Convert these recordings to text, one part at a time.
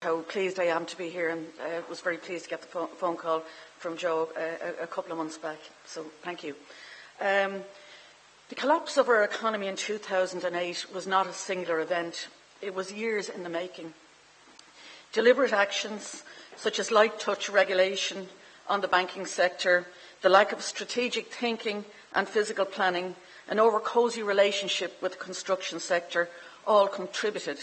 how pleased I am to be here, and was very pleased to get the phone call from Joe a couple of months back. So thank you. The collapse of our economy in 2008 was not a singular event. It was years in the making. Deliberate actions such as light touch regulation on the banking sector, the lack of strategic thinking and physical planning, an over-cosy relationship with the construction sector all contributed.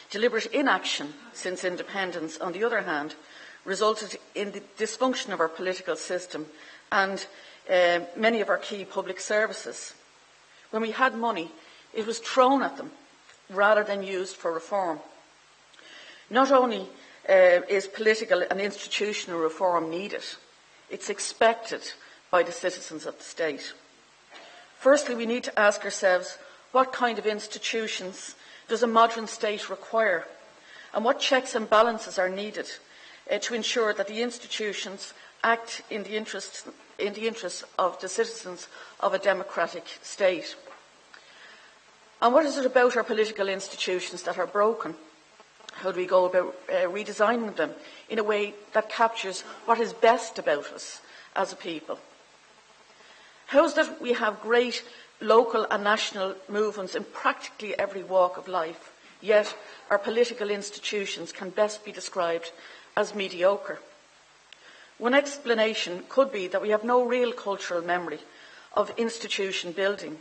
Deliberate inaction since independence, on the other hand, resulted in the dysfunction of our political system and many of our key public services. When we had money, it was thrown at them rather than used for reform. Not only is political and institutional reform needed, it's expected by the citizens of the state. Firstly, we need to ask ourselves, what kind of institutions does a modern state require? And what checks and balances are needed to ensure that the institutions act in the interests of the citizens of a democratic state? And what is it about our political institutions that are broken? How do we go about redesigning them in a way that captures what is best about us as a people? How is that we have great local and national movements in practically every walk of life, yet our political institutions can best be described as mediocre? One explanation could be that we have no real cultural memory of institution building.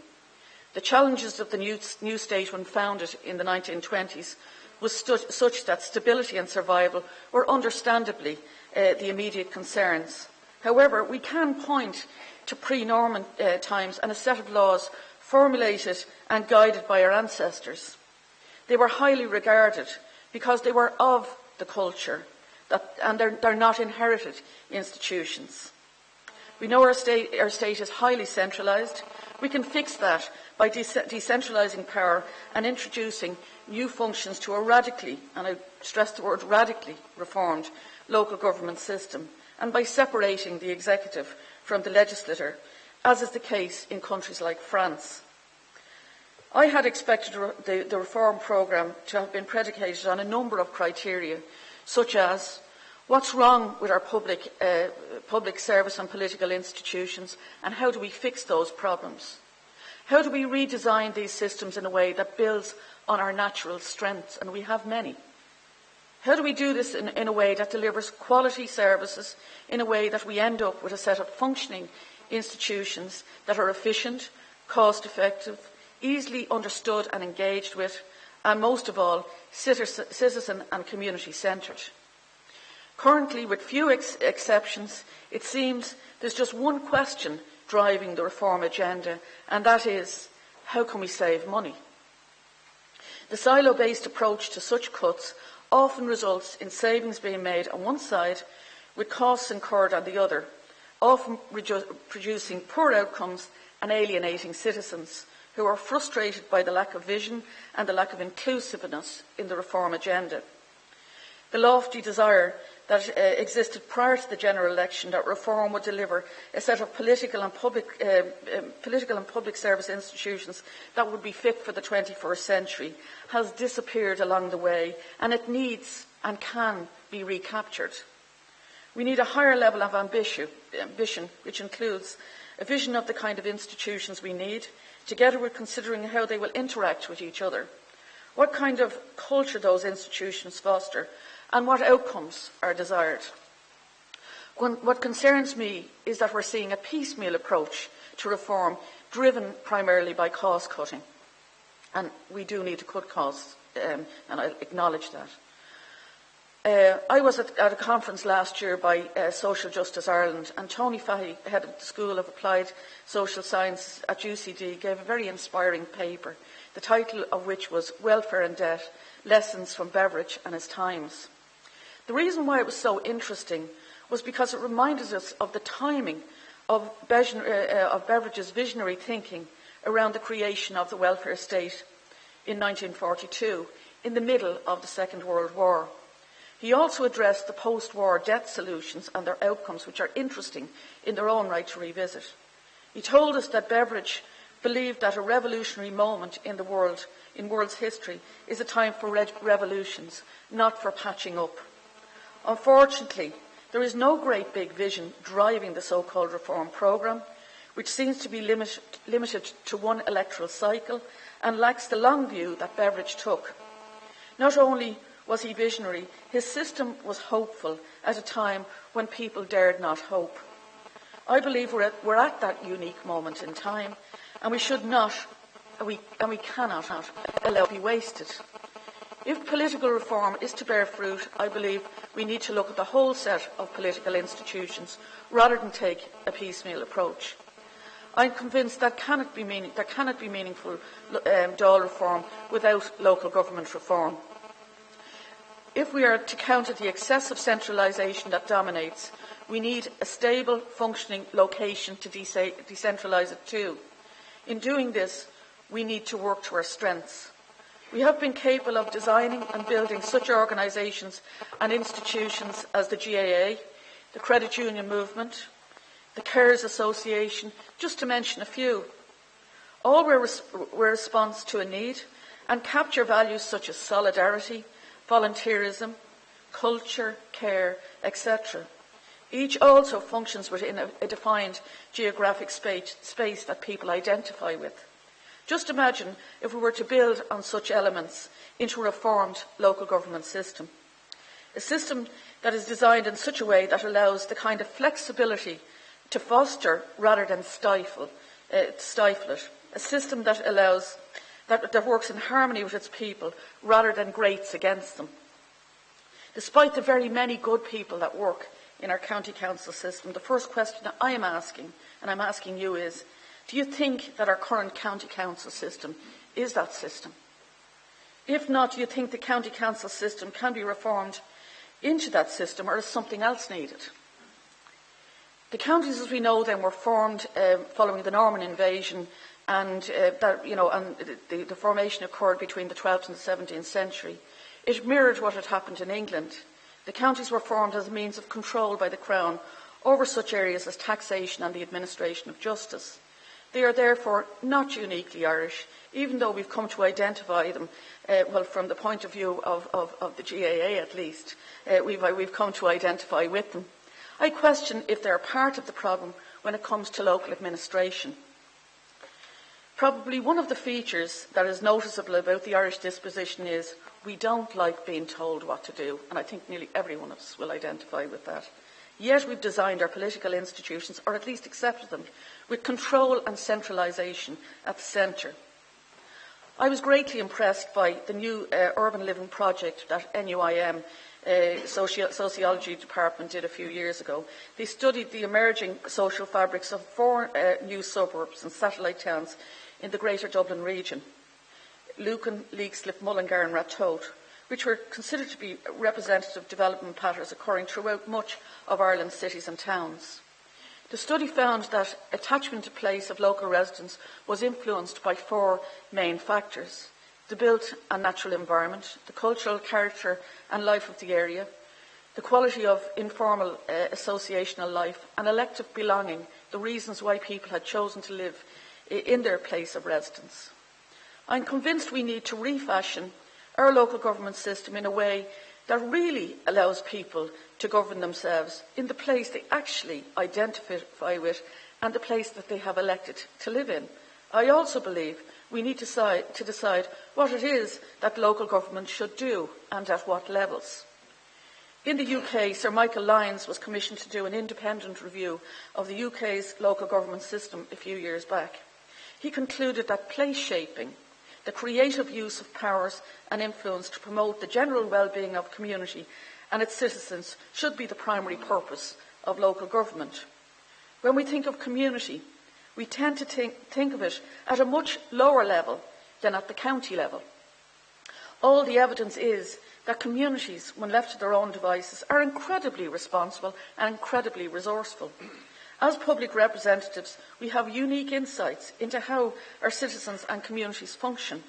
The challenges of the new state when founded in the 1920s was such that stability and survival were understandably the immediate concerns. However, we can point to pre-Norman times and a set of laws formulated and guided by our ancestors. They were highly regarded because they were of the culture, and they're not inherited institutions. We know our state is highly centralised. We can fix that by decentralising power and introducing new functions to a radically, and I stress the word radically, reformed local government system, and by separating the executive from the legislature, as is the case in countries like France. I had expected the reform programme to have been predicated on a number of criteria, such as what's wrong with our public service and political institutions, and how do we fix those problems? How do we redesign these systems in a way that builds on our natural strengths, and we have many? How do we do this in a way that delivers quality services, in a way that we end up with a set of functioning institutions that are efficient, cost-effective, easily understood and engaged with, and most of all, citizen and community-centred? Currently, with few exceptions, it seems there's just one question driving the reform agenda, and that is, how can we save money? The silo-based approach to such cuts often results in savings being made on one side with costs incurred on the other, often producing poor outcomes and alienating citizens who are frustrated by the lack of vision and the lack of inclusiveness in the reform agenda. The lofty desire that existed prior to the general election that reform would deliver a set of political and public service institutions that would be fit for the 21st century has disappeared along the way, and it needs and can be recaptured. We need a higher level of ambition, which includes a vision of the kind of institutions we need, together with considering how they will interact with each other, what kind of culture those institutions foster, and what outcomes are desired. What concerns me is that we're seeing a piecemeal approach to reform driven primarily by cost cutting. And we do need to cut costs, and I acknowledge that. I was at a conference last year by Social Justice Ireland, and Tony Fahey, head of the School of Applied Social Sciences at UCD, gave a very inspiring paper, the title of which was Welfare and Debt, Lessons from Beveridge and His Times. The reason why it was so interesting was because it reminded us of the timing of Beveridge's visionary thinking around the creation of the welfare state in 1942, in the middle of the Second World War. He also addressed the post-war debt solutions and their outcomes, which are interesting in their own right to revisit. He told us that Beveridge believed that a revolutionary moment in the world in world's history is a time for revolutions, not for patching up. Unfortunately, there is no great big vision driving the so-called reform programme, which seems to be limited to one electoral cycle and lacks the long view that Beveridge took. Not only was he visionary, his system was hopeful at a time when people dared not hope. I believe we're at that unique moment in time, and we should not, and we cannot allow it to be wasted. If political reform is to bear fruit, I believe we need to look at the whole set of political institutions rather than take a piecemeal approach. I'm convinced that cannot be meaningful Dáil reform without local government reform. If we are to counter the excessive centralisation that dominates, we need a stable, functioning location to decentralise it to. In doing this, we need to work to our strengths. We have been capable of designing and building such organisations and institutions as the GAA, the Credit Union Movement, the Carers Association, just to mention a few. All were a response to a need and capture values such as solidarity, volunteerism, culture, care, etc. Each also functions within a defined geographic space that people identify with. Just imagine if we were to build on such elements into a reformed local government system. A system that is designed in such a way that allows the kind of flexibility to foster rather than stifle it. A system that allows that works in harmony with its people rather than grates against them. Despite the very many good people that work in our county council system, the first question that I am asking, and I'm asking you, is, do you think that our current county council system is that system? If not, do you think the county council system can be reformed into that system, or is something else needed? The counties, as we know them, were formed following the Norman invasion, and the formation occurred between the 12th and the 17th century. It mirrored what had happened in England. The counties were formed as a means of control by the Crown over such areas as taxation and the administration of justice. They are therefore not uniquely Irish, even though we've come to identify them, from the point of view of the GAA at least, we've come to identify with them. I question if they're part of the problem when it comes to local administration. Probably one of the features that is noticeable about the Irish disposition is we don't like being told what to do, and I think nearly every one of us will identify with that. Yet we've designed our political institutions, or at least accepted them, with control and centralisation at the centre. I was greatly impressed by the new urban living project that NUIM Sociology Department did a few years ago. They studied the emerging social fabrics of 4 new suburbs and satellite towns in the Greater Dublin region, Lucan, Leixlip, Mullingar and Ratoath, which were considered to be representative development patterns occurring throughout much of Ireland's cities and towns. The study found that attachment to place of local residents was influenced by 4 main factors: the built and natural environment, the cultural character and life of the area, the quality of informal associational life, and elective belonging, the reasons why people had chosen to live in their place of residence. I'm convinced we need to refashion our local government system in a way that really allows people to govern themselves in the place they actually identify with and the place that they have elected to live in. I also believe we need to decide what it is that local government should do and at what levels. In the UK, Sir Michael Lyons was commissioned to do an independent review of the UK's local government system a few years back. He concluded that place shaping, the creative use of powers and influence to promote the general well-being of community and its citizens should be the primary purpose of local government. When we think of community, we tend to think of it at a much lower level than at the county level. All the evidence is that communities, when left to their own devices, are incredibly responsible and incredibly resourceful. As public representatives, we have unique insights into how our citizens and communities function.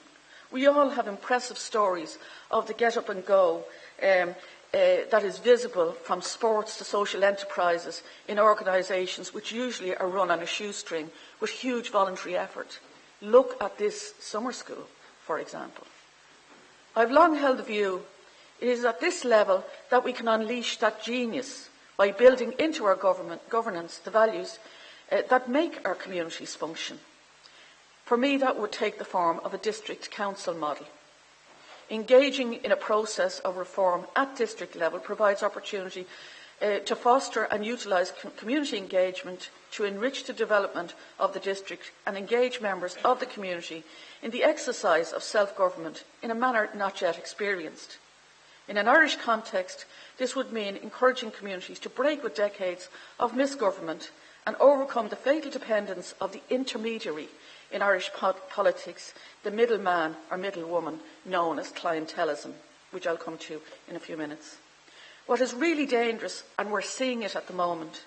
We all have impressive stories of the get up and go that is visible, from sports to social enterprises in organisations which usually are run on a shoestring with huge voluntary effort. Look at this summer school. for example. I've long held the view it is at this level that we can unleash that genius by building into our governance the values that make our communities function. For me, that would take the form of a district council model. Engaging in a process of reform at district level provides opportunity to foster and utilise community engagement to enrich the development of the district and engage members of the community in the exercise of self-government in a manner not yet experienced. In an Irish context, this would mean encouraging communities to break with decades of misgovernment and overcome the fatal dependence of the intermediary in Irish politics, the middleman or middlewoman known as clientelism, which I'll come to in a few minutes. What is really dangerous, and we're seeing it at the moment,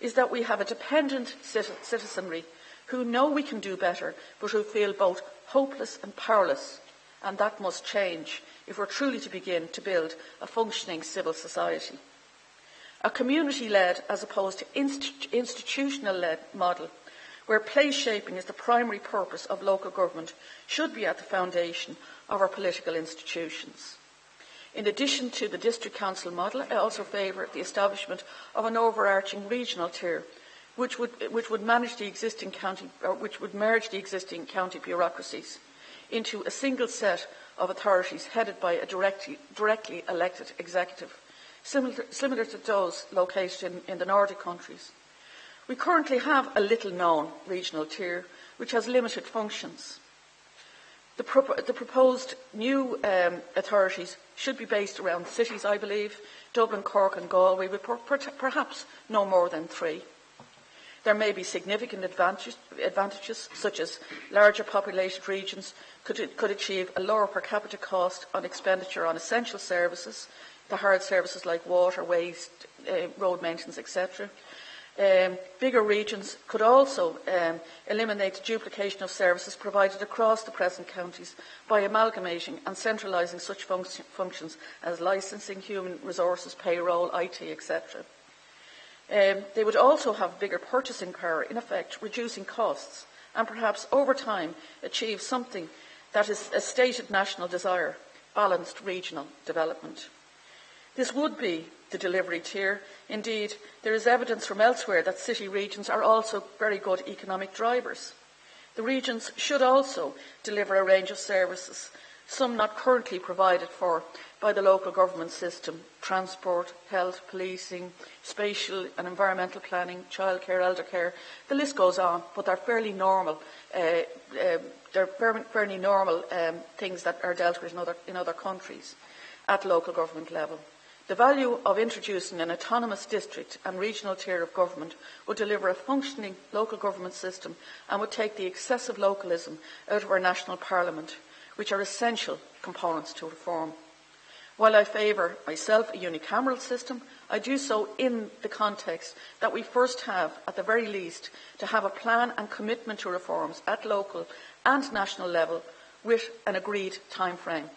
is that we have a dependent citizenry who know we can do better, but who feel both hopeless and powerless, and that must change if we're truly to begin to build a functioning civil society. A community-led as opposed to institutional-led model, where place shaping is the primary purpose of local government, should be at the foundation of our political institutions. In addition to the district council model, I also favour the establishment of an overarching regional tier, which would merge the existing county bureaucracies into a single set of authorities headed by a directly elected executive, similar to those located in the Nordic countries. We currently have a little-known regional tier which has limited functions. The proposed new authorities should be based around cities, I believe, Dublin, Cork and Galway, with perhaps no more than 3. There may be significant advantages, such as larger populated regions could achieve a lower per capita cost on expenditure on essential services, the hard services like water, waste, road maintenance, etc. Bigger regions could also eliminate the duplication of services provided across the present counties by amalgamating and centralising such functions as licensing, human resources, payroll, IT, etc. They would also have bigger purchasing power, in effect reducing costs, and perhaps over time achieve something that is a stated national desire, balanced regional development. This would be the delivery tier. Indeed, there is evidence from elsewhere that city regions are also very good economic drivers. The regions should also deliver a range of services, some not currently provided for by the local government system: transport, health, policing, spatial and environmental planning, childcare, elder care. The list goes on, but they're fairly normal. Things that are dealt with in other countries at local government level. The value of introducing an autonomous district and regional tier of government would deliver a functioning local government system and would take the excessive localism out of our national parliament, which are essential components to reform. While I favour myself a unicameral system, I do so in the context that we first have, at the very least, to have a plan and commitment to reforms at local and national level with an agreed time frame.